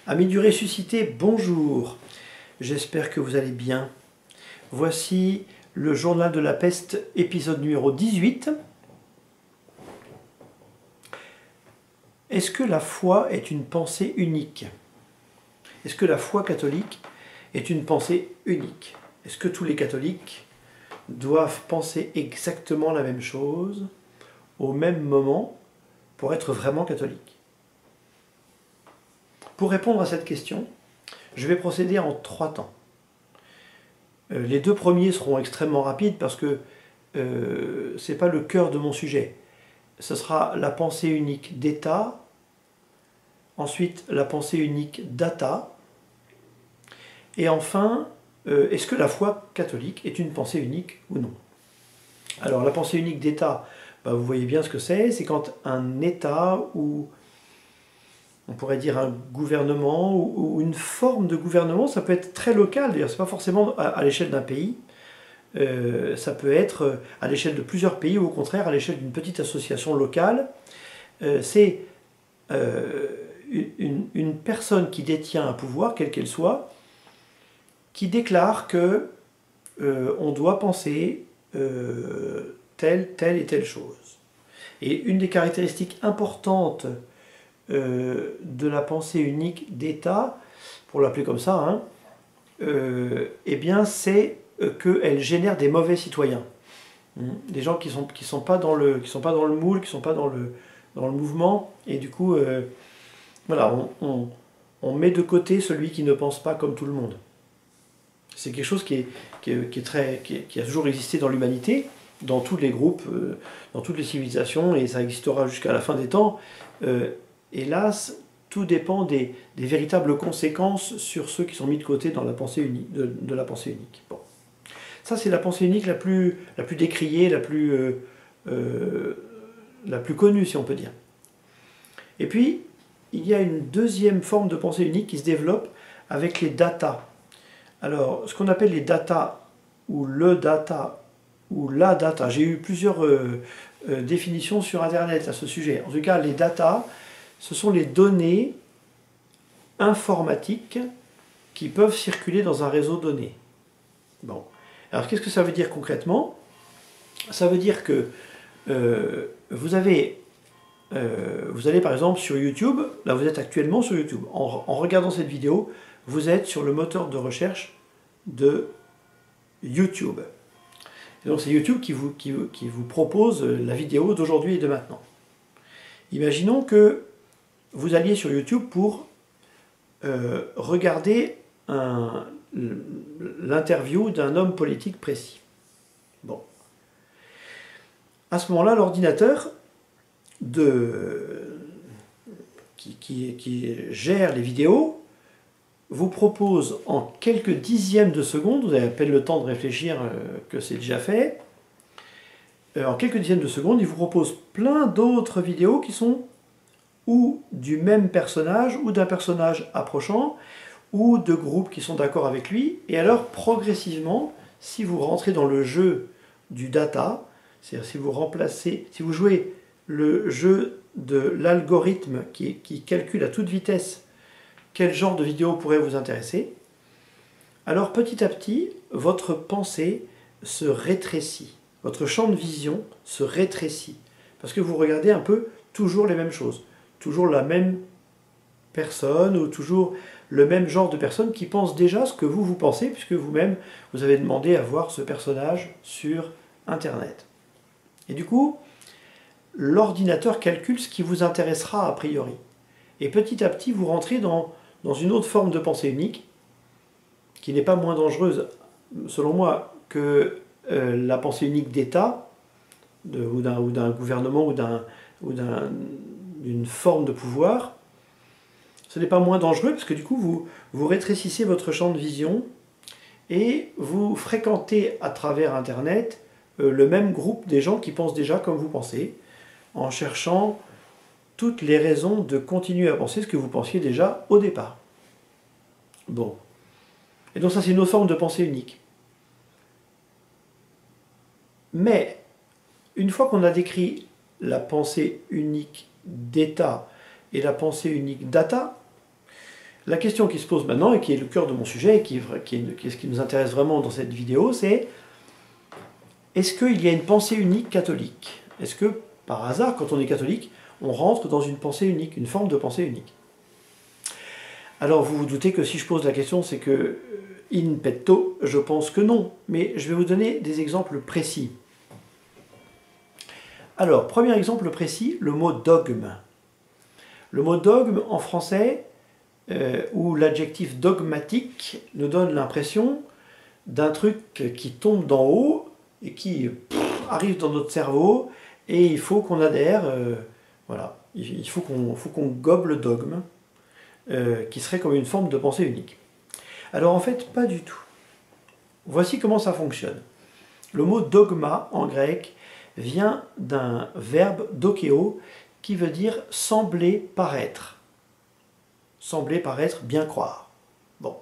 Amis du ressuscité, bonjour. J'espère que vous allez bien. Voici le journal de la peste, épisode numéro 18. Est-ce que la foi est une pensée unique? Est-ce que la foi catholique est une pensée unique? Est-ce que tous les catholiques doivent penser exactement la même chose au même moment pour être vraiment catholiques? Pour répondre à cette question, je vais procéder en 3 temps. Les 2 premiers seront extrêmement rapides parce que ce n'est pas le cœur de mon sujet. Ce sera la pensée unique d'état, ensuite la pensée unique data, et enfin, est-ce que la foi catholique est une pensée unique ou non? Alors la pensée unique d'état, vous voyez bien ce que c'est quand un état ou on pourrait dire un gouvernement ou une forme de gouvernement, ça peut être très local, d'ailleurs c'est pas forcément à l'échelle d'un pays, ça peut être à l'échelle de plusieurs pays ou au contraire à l'échelle d'une petite association locale. C'est une personne qui détient un pouvoir, quelle qu'elle soit, qui déclare que on doit penser telle et telle chose. Et une des caractéristiques importantes de la pensée unique d'État, pour l'appeler comme ça, eh bien c'est qu'elle génère des mauvais citoyens. Des gens qui sont pas dans le moule, qui ne sont pas dans le mouvement, et du coup, voilà, on met de côté celui qui ne pense pas comme tout le monde. C'est quelque chose qui a toujours existé dans l'humanité, dans tous les groupes, dans toutes les civilisations, et ça existera jusqu'à la fin des temps. Hélas, tout dépend des véritables conséquences sur ceux qui sont mis de côté dans la pensée unique, de la pensée unique. Bon. Ça, c'est la pensée unique la plus décriée, la plus connue, si on peut dire. Et puis, il y a une deuxième forme de pensée unique qui se développe avec les data. Alors, ce qu'on appelle les data, ou le data, ou la data, j'ai eu plusieurs définitions sur Internet à ce sujet. En tout cas, les data, ce sont les données informatiques qui peuvent circuler dans un réseau donné. Bon. Alors, qu'est-ce que ça veut dire concrètement? Ça veut dire que vous allez par exemple sur YouTube, là vous êtes actuellement sur YouTube. En regardant cette vidéo, vous êtes sur le moteur de recherche de YouTube. Et donc c'est YouTube qui vous propose la vidéo d'aujourd'hui et de maintenant. Imaginons que vous alliez sur YouTube pour regarder l'interview d'un homme politique précis. Bon. À ce moment-là, l'ordinateur qui gère les vidéos vous propose en quelques dixièmes de secondes, vous avez à peine le temps de réfléchir que c'est déjà fait, en quelques dixièmes de secondes, il vous propose plein d'autres vidéos qui sont ou du même personnage, ou d'un personnage approchant, ou de groupes qui sont d'accord avec lui, et alors progressivement, si vous rentrez dans le jeu du data, c'est-à-dire si vous jouez le jeu de l'algorithme qui calcule à toute vitesse quel genre de vidéo pourrait vous intéresser, alors petit à petit, votre pensée se rétrécit, votre champ de vision se rétrécit, parce que vous regardez un peu toujours les mêmes choses, toujours la même personne, ou toujours le même genre de personne qui pense déjà ce que vous pensez, puisque vous-même, vous avez demandé à voir ce personnage sur Internet. Et du coup, l'ordinateur calcule ce qui vous intéressera a priori. Et petit à petit, vous rentrez dans une autre forme de pensée unique, qui n'est pas moins dangereuse, selon moi, que la pensée unique d'État, ou d'un gouvernement, ou d'une forme de pouvoir. Ce n'est pas moins dangereux, parce que du coup, vous rétrécissez votre champ de vision, et vous fréquentez à travers Internet le même groupe des gens qui pensent déjà comme vous pensez, en cherchant toutes les raisons de continuer à penser ce que vous pensiez déjà au départ. Bon. Et donc ça, c'est une autre forme de pensée unique. Mais, une fois qu'on a décrit la pensée unique d'état et la pensée unique data, La question qui se pose maintenant, et qui est le cœur de mon sujet, et qui est ce qui nous intéresse vraiment dans cette vidéo, c'est est-ce qu'il y a une pensée unique catholique? Est-ce que, par hasard, quand on est catholique, on rentre dans une pensée unique, une forme de pensée unique? Alors vous vous doutez que si je pose la question, c'est que, in petto, je pense que non. Mais je vais vous donner des exemples précis. Alors, premier exemple précis, le mot dogme. Le mot dogme en français, où l'adjectif dogmatique nous donne l'impression d'un truc qui tombe d'en haut et qui arrive dans notre cerveau, et il faut qu'on adhère, voilà, il faut qu'on gobe le dogme, qui serait comme une forme de pensée unique. Alors en fait, pas du tout. Voici comment ça fonctionne. Le mot dogma en grec vient d'un verbe dokeo qui veut dire sembler paraître. Sembler paraître, bien croire. Bon,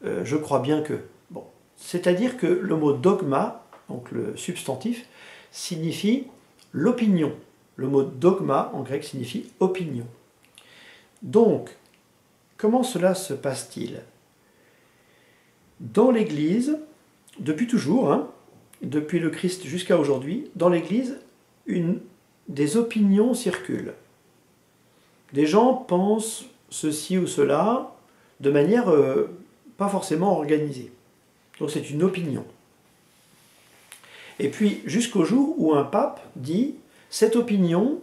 je crois bien que. Bon, c'est-à-dire que le mot dogma, donc le substantif, signifie l'opinion. Le mot dogma en grec signifie opinion. Donc, comment cela se passe-t-il? Dans l'Église, depuis toujours, hein, depuis le Christ jusqu'à aujourd'hui, dans l'Église, des opinions circulent. Des gens pensent ceci ou cela de manière pas forcément organisée. Donc c'est une opinion. Et puis jusqu'au jour où un pape dit « cette opinion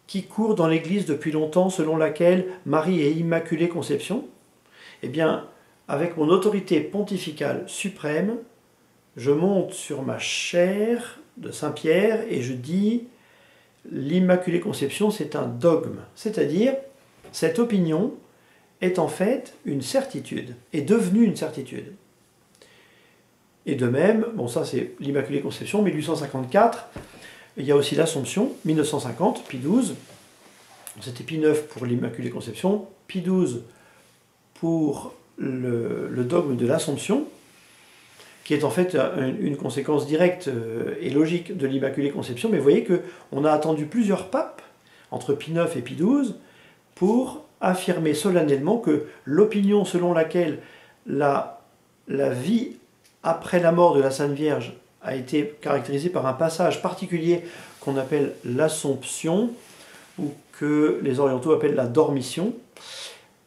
qui court dans l'Église depuis longtemps, selon laquelle Marie est Immaculée Conception, eh bien, avec mon autorité pontificale suprême, je monte sur ma chaire de Saint-Pierre et je dis l'Immaculée Conception, c'est un dogme. C'est-à-dire, cette opinion est en fait une certitude, est devenue une certitude. Et de même, bon ça c'est l'Immaculée Conception, 1854, il y a aussi l'Assomption, 1950, Pie XII, c'était Pie IX pour l'Immaculée Conception, Pie XII pour le dogme de l'Assomption, qui est en fait une conséquence directe et logique de l'Immaculée Conception, mais vous voyez qu'on a attendu plusieurs papes, entre Pie IX et Pie XII, pour affirmer solennellement que l'opinion selon laquelle la vie après la mort de la Sainte Vierge a été caractérisée par un passage particulier qu'on appelle l'Assomption, ou que les orientaux appellent la dormition,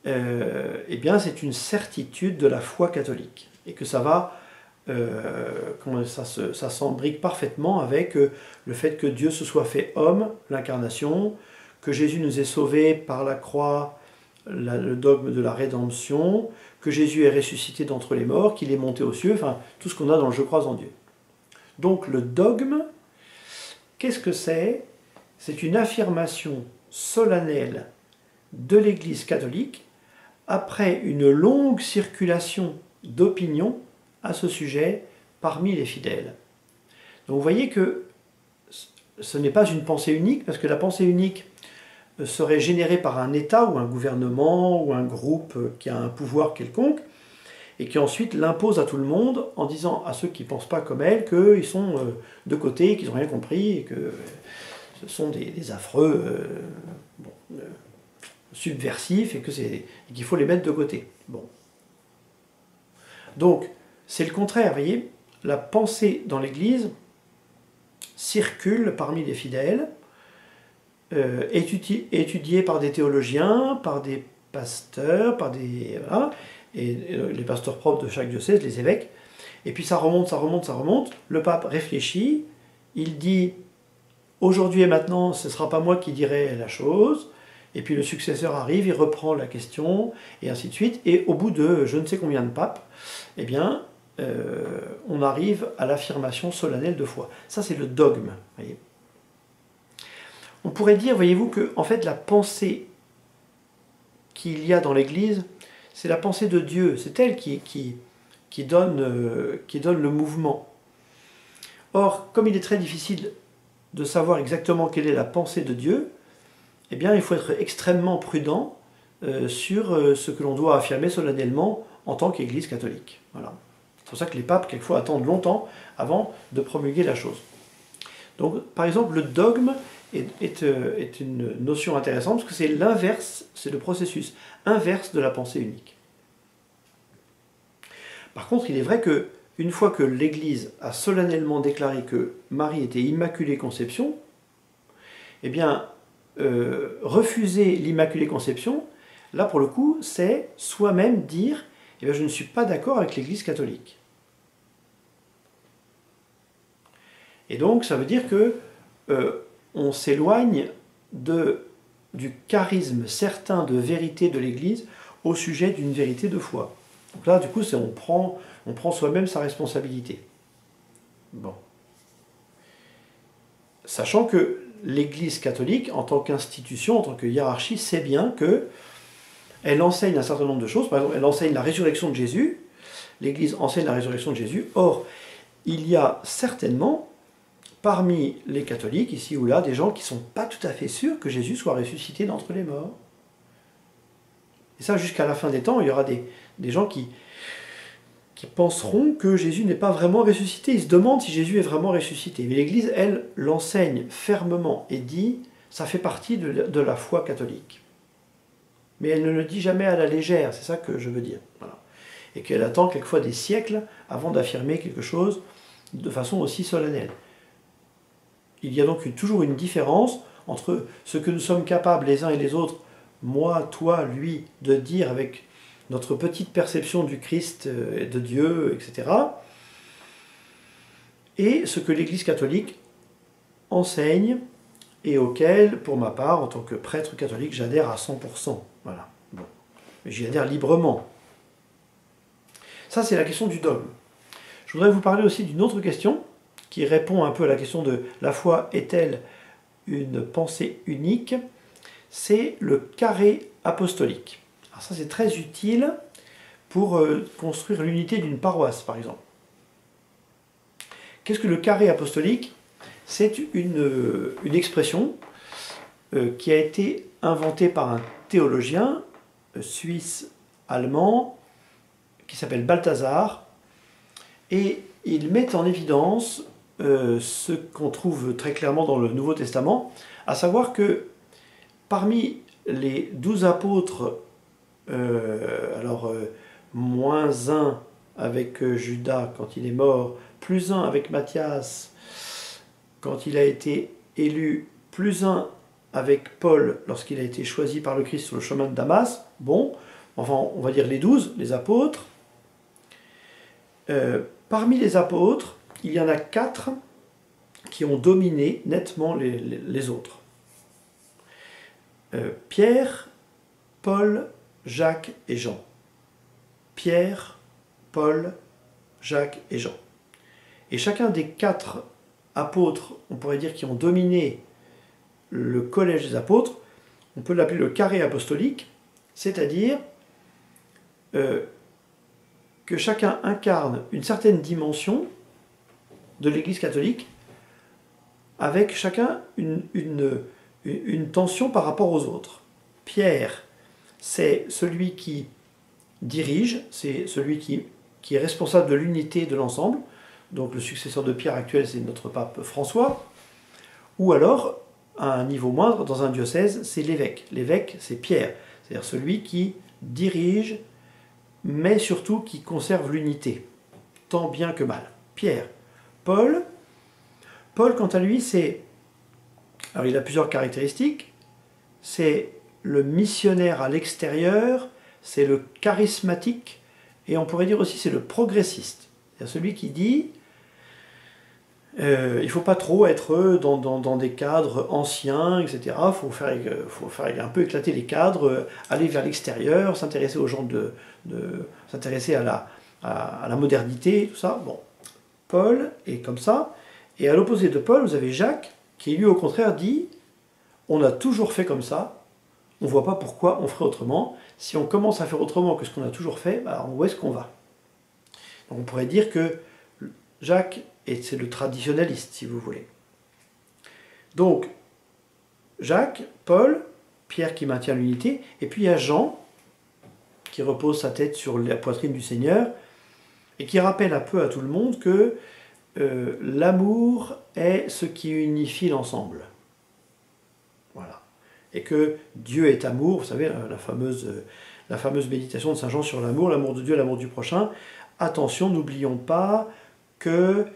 eh bien c'est une certitude de la foi catholique, et que ça va, ça s'embrique parfaitement avec le fait que Dieu se soit fait homme, l'incarnation, que Jésus nous ait sauvés par la croix, le dogme de la rédemption, que Jésus est ressuscité d'entre les morts, qu'il est monté aux cieux, enfin tout ce qu'on a dans le « je crois en Dieu ». Donc le dogme, qu'est-ce que c'est? C'est une affirmation solennelle de l'Église catholique après une longue circulation d'opinions à ce sujet parmi les fidèles. Donc vous voyez que ce n'est pas une pensée unique, parce que la pensée unique serait générée par un État ou un gouvernement ou un groupe qui a un pouvoir quelconque, et qui ensuite l'impose à tout le monde en disant à ceux qui ne pensent pas comme elle qu'ils sont de côté, qu'ils n'ont rien compris, et que ce sont des affreux subversifs, et qu'il faut les mettre de côté. Bon. Donc, c'est le contraire, vous voyez, la pensée dans l'Église circule parmi les fidèles, étudiée par des théologiens, par des pasteurs, voilà, et les pasteurs propres de chaque diocèse, les évêques, et puis ça remonte, ça remonte, ça remonte, le pape réfléchit, il dit « aujourd'hui et maintenant, ce ne sera pas moi qui dirai la chose », et puis le successeur arrive, il reprend la question, et ainsi de suite, et au bout de je ne sais combien de papes, eh bien, on arrive à l'affirmation solennelle de foi. Ça, c'est le dogme. Voyez. On pourrait dire, voyez-vous, que en fait, la pensée qu'il y a dans l'Église, c'est la pensée de Dieu. C'est elle qui donne le mouvement. Or, comme il est très difficile de savoir exactement quelle est la pensée de Dieu, eh bien, il faut être extrêmement prudent sur ce que l'on doit affirmer solennellement en tant qu'Église catholique. Voilà. C'est pour ça que les papes, quelquefois, attendent longtemps avant de promulguer la chose. Donc, par exemple, le dogme est une notion intéressante parce que c'est l'inverse, c'est le processus inverse de la pensée unique. Par contre, il est vrai que une fois que l'Église a solennellement déclaré que Marie était Immaculée Conception, eh bien, refuser l'Immaculée Conception, là pour le coup, c'est soi-même dire eh bien, je ne suis pas d'accord avec l'Église catholique. Et donc, ça veut dire que on s'éloigne du charisme certain de vérité de l'Église au sujet d'une vérité de foi. Donc là, du coup, on prend soi-même sa responsabilité. Bon. Sachant que l'Église catholique, en tant qu'institution, en tant que hiérarchie, sait bien qu'elle enseigne un certain nombre de choses. Par exemple, elle enseigne la résurrection de Jésus. L'Église enseigne la résurrection de Jésus. Or, il y a certainement, parmi les catholiques, ici ou là, des gens qui ne sont pas tout à fait sûrs que Jésus soit ressuscité d'entre les morts. Et ça, jusqu'à la fin des temps, il y aura des gens qui penseront que Jésus n'est pas vraiment ressuscité. Ils se demandent si Jésus est vraiment ressuscité. Mais l'Église, elle, l'enseigne fermement et dit, ça fait partie de la foi catholique. Mais elle ne le dit jamais à la légère, c'est ça que je veux dire. Voilà. Et qu'elle attend quelquefois des siècles avant d'affirmer quelque chose de façon aussi solennelle. Il y a donc toujours une différence entre ce que nous sommes capables les uns et les autres, moi, toi, lui, de dire avec notre petite perception du Christ et de Dieu, etc., et ce que l'Église catholique enseigne et auquel, pour ma part, en tant que prêtre catholique, j'adhère à 100%. Voilà. Bon. J'y adhère librement. Ça, c'est la question du dogme. Je voudrais vous parler aussi d'une autre question qui répond un peu à la question de la foi est-elle une pensée unique? C'est le carré apostolique. Alors ça, c'est très utile pour construire l'unité d'une paroisse, par exemple. Qu'est-ce que le carré apostolique? C'est une expression qui a été inventée par un théologien suisse-allemand qui s'appelle Balthazar, et il met en évidence ce qu'on trouve très clairement dans le Nouveau Testament, à savoir que parmi les 12 apôtres, moins un avec Judas quand il est mort, plus un avec Matthias quand il a été élu, plus un avec Paul lorsqu'il a été choisi par le Christ sur le chemin de Damas, bon, enfin on va dire les 12, les apôtres. Parmi les apôtres, il y en a 4 qui ont dominé nettement les autres. Pierre, Paul, Jacques et Jean. Pierre, Paul, Jacques et Jean. Et chacun des 4 apôtres, on pourrait dire, qui ont dominé le collège des apôtres, on peut l'appeler le carré apostolique, c'est-à-dire que chacun incarne une certaine dimension de l'Église catholique, avec chacun une tension par rapport aux autres. Pierre, c'est celui qui dirige, c'est celui qui est responsable de l'unité de l'ensemble. Donc le successeur de Pierre actuel, c'est notre pape François. Ou alors, à un niveau moindre, dans un diocèse, c'est l'évêque. L'évêque, c'est Pierre, c'est-à-dire celui qui dirige, mais surtout qui conserve l'unité, tant bien que mal. Pierre. Paul, quant à lui, alors il a plusieurs caractéristiques. C'est le missionnaire à l'extérieur, c'est le charismatique, et on pourrait dire aussi c'est le progressiste. C'est celui qui dit il ne faut pas trop être dans des cadres anciens, etc. Il faut faire un peu éclater les cadres, aller vers l'extérieur, s'intéresser aux gens, s'intéresser à la modernité, tout ça. Bon, Paul est comme ça. Et à l'opposé de Paul, vous avez Jacques, qui lui au contraire dit on a toujours fait comme ça, on ne voit pas pourquoi on ferait autrement. Si on commence à faire autrement que ce qu'on a toujours fait, alors où est-ce qu'on va? Donc on pourrait dire que Jacques, c'est le traditionnaliste, si vous voulez. Donc, Jacques, Paul, Pierre qui maintient l'unité, et puis il y a Jean, qui repose sa tête sur la poitrine du Seigneur, et qui rappelle un peu à tout le monde que l'amour est ce qui unifie l'ensemble. et que Dieu est amour. Vous savez, la fameuse méditation de Saint Jean sur l'amour de Dieu, l'amour du prochain. Attention, n'oublions pas que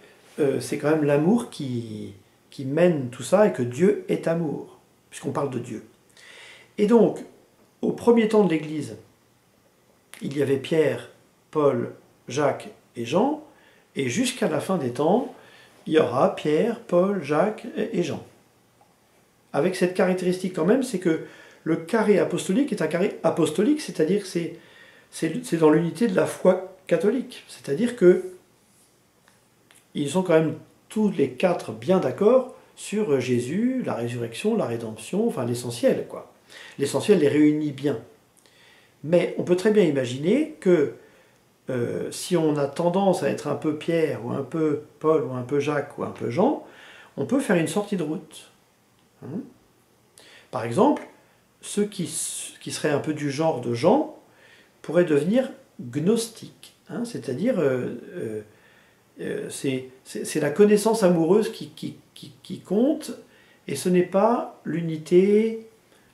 c'est quand même l'amour qui mène tout ça et que Dieu est amour, puisqu'on parle de Dieu. Et donc, au premier temps de l'Église, il y avait Pierre, Paul, Jacques et Jean, et jusqu'à la fin des temps, il y aura Pierre, Paul, Jacques et Jean. Avec cette caractéristique quand même, c'est que le carré apostolique est un carré apostolique, c'est-à-dire que c'est dans l'unité de la foi catholique. C'est-à-dire que ils sont quand même tous les quatre bien d'accord sur Jésus, la résurrection, la rédemption, enfin l'essentiel, quoi. L'essentiel les réunit bien. Mais on peut très bien imaginer que si on a tendance à être un peu Pierre, ou un peu Paul, ou un peu Jacques, ou un peu Jean, on peut faire une sortie de route. Hein? Par exemple, ceux qui seraient un peu du genre de Jean pourraient devenir gnostiques. Hein? C'est-à-dire, c'est la connaissance amoureuse qui compte, et ce n'est pas l'unité,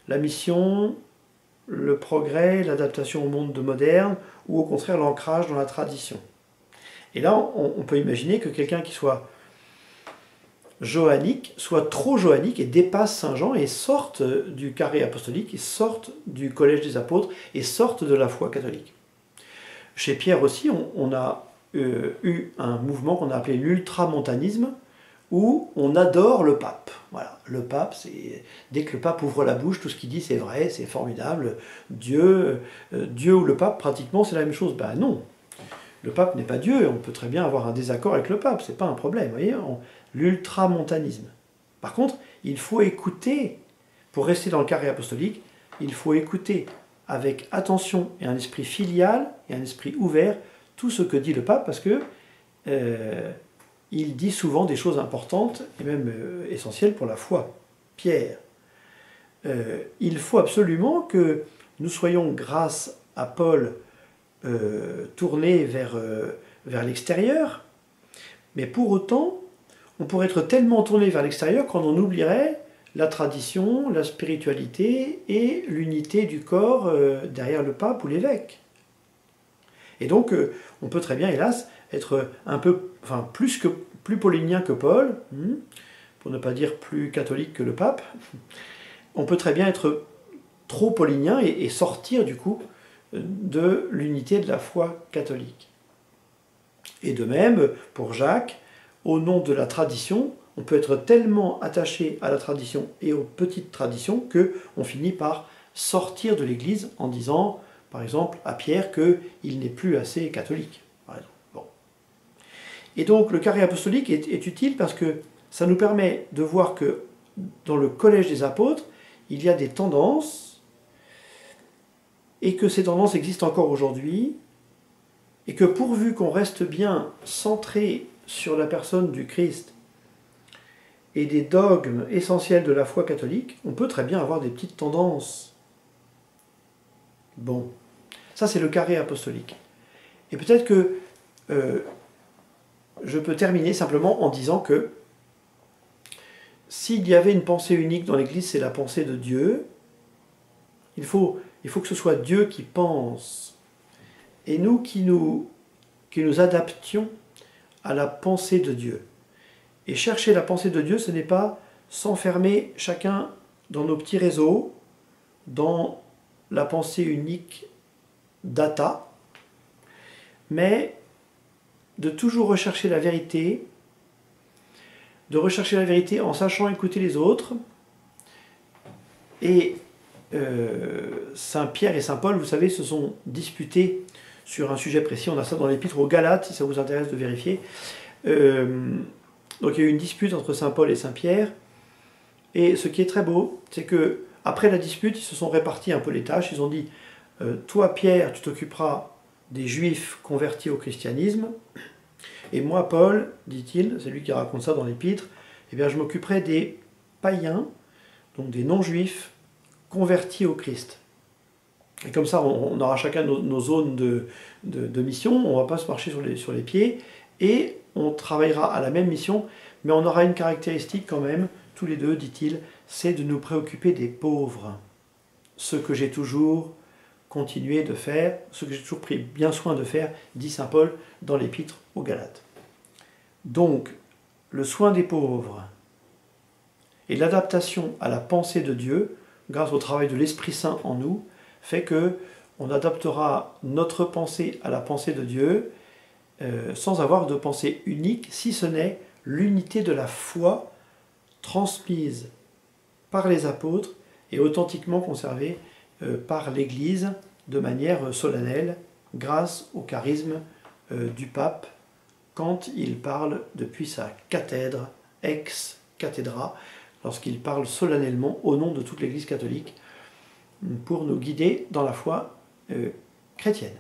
la mission, le progrès, l'adaptation au monde moderne, ou au contraire l'ancrage dans la tradition. Et là, on peut imaginer que quelqu'un qui soit johannique soit trop johannique et dépasse Saint Jean et sorte du carré apostolique, et sorte du collège des apôtres, et sorte de la foi catholique. Chez Pierre aussi, on a eu un mouvement qu'on a appelé l'ultramontanisme, où on adore le pape. Voilà, le pape, c'est dès que le pape ouvre la bouche, tout ce qu'il dit c'est vrai, c'est formidable. Dieu ou le pape, pratiquement, c'est la même chose. Ben non, le pape n'est pas Dieu. On peut très bien avoir un désaccord avec le pape, c'est pas un problème. Vous voyez, l'ultramontanisme. Par contre, il faut écouter, pour rester dans le carré apostolique, il faut écouter avec attention et un esprit filial et un esprit ouvert tout ce que dit le pape, parce que il dit souvent des choses importantes et même essentielles pour la foi. Pierre, il faut absolument que nous soyons, grâce à Paul, tournés vers l'extérieur, mais pour autant, on pourrait être tellement tourné vers l'extérieur qu'on en oublierait la tradition, la spiritualité et l'unité du corps derrière le pape ou l'évêque. Et donc, on peut très bien, hélas, être un peu, enfin, plus paulinien que Paul, pour ne pas dire plus catholique que le pape. On peut très bien être trop paulinien et sortir, du coup, de l'unité de la foi catholique. Et de même, pour Jacques, au nom de la tradition, on peut être tellement attaché à la tradition et aux petites traditions qu'on finit par sortir de l'Église en disant, par exemple, à Pierre qu'il n'est plus assez catholique. Par exemple. Bon. Et donc le carré apostolique est utile parce que ça nous permet de voir que dans le collège des apôtres, il y a des tendances, et que ces tendances existent encore aujourd'hui, et que pourvu qu'on reste bien centré sur la personne du Christ et des dogmes essentiels de la foi catholique, on peut très bien avoir des petites tendances. Bon, ça c'est le carré apostolique. Et peut-être que je peux terminer simplement en disant que s'il y avait une pensée unique dans l'Église, c'est la pensée de Dieu. Il faut que ce soit Dieu qui pense, et nous qui nous adaptions à la pensée de Dieu. Et chercher la pensée de Dieu, ce n'est pas s'enfermer chacun dans nos petits réseaux, dans la pensée unique data, mais de toujours rechercher la vérité, de rechercher la vérité en sachant écouter les autres. Et Saint Pierre et Saint Paul, vous savez, se sont disputés sur un sujet précis. On a ça dans l'épître aux Galates, si ça vous intéresse de vérifier. Donc il y a eu une dispute entre Saint Paul et Saint Pierre. Et ce qui est très beau, c'est que après la dispute, ils se sont répartis un peu les tâches. Ils ont dit, toi Pierre, tu t'occuperas des Juifs convertis au christianisme. Et moi, Paul, dit-il, c'est lui qui raconte ça dans l'épître, eh bien je m'occuperai des païens, donc des non-juifs, convertis au Christ. Et comme ça, on aura chacun nos zones de mission, on ne va pas se marcher sur les pieds, et on travaillera à la même mission, mais on aura une caractéristique quand même, tous les deux, dit-il, c'est de nous préoccuper des pauvres. Ce que j'ai toujours continué de faire, ce que j'ai toujours pris bien soin de faire, dit saint Paul dans l'épître aux Galates. Donc, le soin des pauvres et l'adaptation à la pensée de Dieu, grâce au travail de l'Esprit Saint en nous, fait que on adaptera notre pensée à la pensée de Dieu sans avoir de pensée unique, si ce n'est l'unité de la foi transmise par les apôtres et authentiquement conservée par l'Église de manière solennelle, grâce au charisme du pape quand il parle depuis sa cathèdre, ex cathedra, lorsqu'il parle solennellement au nom de toute l'Église catholique pour nous guider dans la foi chrétienne.